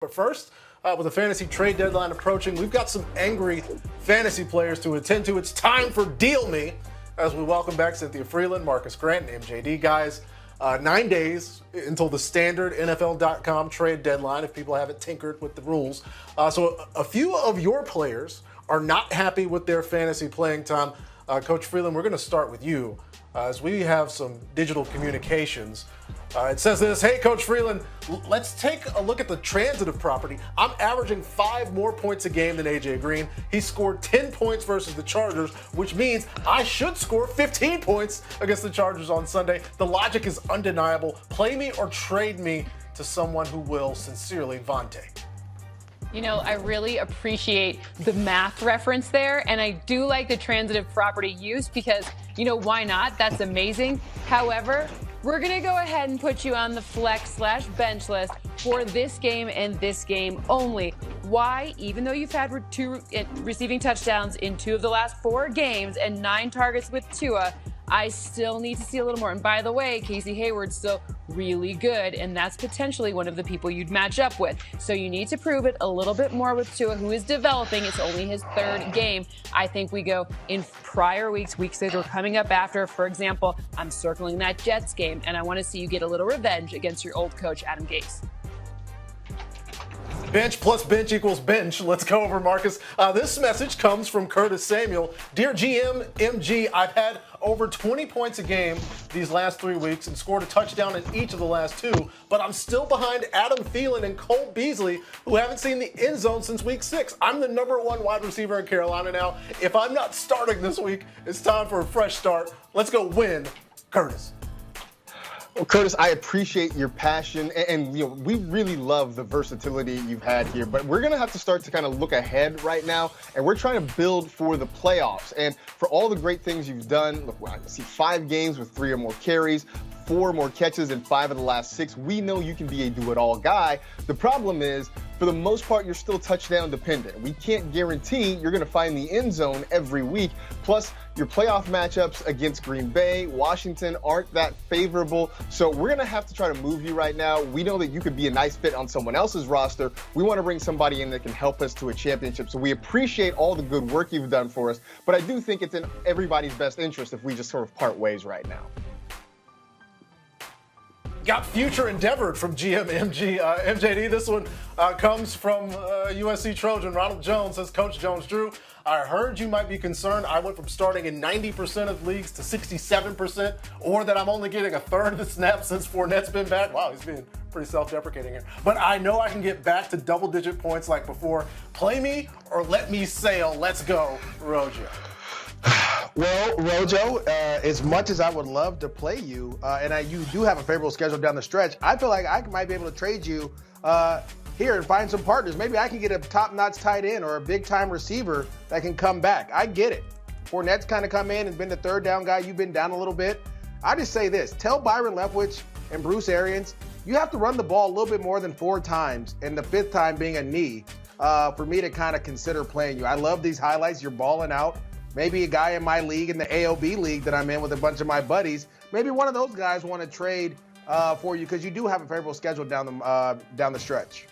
But first, with the fantasy trade deadline approaching, we've got some angry fantasy players to attend to. It's time for Deal Me, as we welcome back Cynthia Frelund Marcas Grant, and MJD. Guys, 9 days until the standard NFL.com trade deadline, if people haven't tinkered with the rules. So a few of your players are not happy with their fantasy playing time. Coach Frelund, we're going to start with you, as we have some digital communications. It says this: hey, Coach Frelund, let's take a look at the transitive property. I'm averaging 5 more points a game than A.J. Green. He scored 10 points versus the Chargers, which means I should score 15 points against the Chargers on Sunday. The logic is undeniable. Play me or trade me to someone who will. Sincerely, Vontae. You know, I really appreciate the math reference there, and I do like the transitive property use because, you know, why not? That's amazing. However, we're going to go ahead and put you on the flex/bench list for this game and this game only. Why? Even though you've had 2 receiving touchdowns in 2 of the last 4 games and 9 targets with Tua, I still need to see a little more. And by the way, Casey Hayward's still really good, and that's potentially one of the people you'd match up with. So you need to prove it a little bit more with Tua, who is developing. It's only his 3rd game. I think we go in prior weeks that are coming up after. For example, I'm circling that Jets game, and I want to see you get a little revenge against your old coach, Adam Gase. Bench plus bench equals bench. Let's go over, Marcus. This message comes from Curtis Samuel. Dear GM, MG, I've had over 20 points a game these last 3 weeks and scored a touchdown in each of the last 2, but I'm still behind Adam Thielen and Cole Beasley, who haven't seen the end zone since week 6. I'm the #1 wide receiver in Carolina now. If I'm not starting this week, it's time for a fresh start. Let's go win, Curtis. Well, Curtis, I appreciate your passion, and you know, we really love the versatility you've had here, but we're going to have to start to kind of look ahead right now, and we're trying to build for the playoffs. And for all the great things you've done, look, I see 5 games with 3 or more carries, 4 more catches in 5 of the last 6. We know you can be a do-it-all guy. The problem is, for the most part, you're still touchdown dependent. We can't guarantee you're going to find the end zone every week. Plus, your playoff matchups against Green Bay, Washington aren't that favorable. So we're going to have to try to move you right now. We know that you could be a nice fit on someone else's roster. We want to bring somebody in that can help us to a championship. So we appreciate all the good work you've done for us. But I do think it's in everybody's best interest if we just sort of part ways right now. Got future endeavored from GMMG. MJD, this one comes from USC Trojan. Ronald Jones says, Coach Jones-Drew, I heard you might be concerned I went from starting in 90% of leagues to 67%, or that I'm only getting 1/3 of the snaps since Fournette's been back. Wow, he's being pretty self-deprecating here. But I know I can get back to double-digit points like before. Play me or let me sail. Let's go, Rojo. Well, Rojo, as much as I would love to play you, and you do have a favorable schedule down the stretch, I feel like I might be able to trade you here and find some partners. Maybe I can get a top-notch tight end or a big-time receiver that can come back. I get it. Fournette's kind of come in and been the 3rd down guy. You've been down a little bit. I just say this. Tell Byron Leftwich and Bruce Arians, you have to run the ball a little bit more than 4 times, and the 5th time being a knee, for me to kind of consider playing you. I love these highlights. You're balling out. Maybe a guy in my league, in the AOB league that I'm in with a bunch of my buddies, maybe one of those guys want to trade for you because you do have a favorable schedule down the stretch.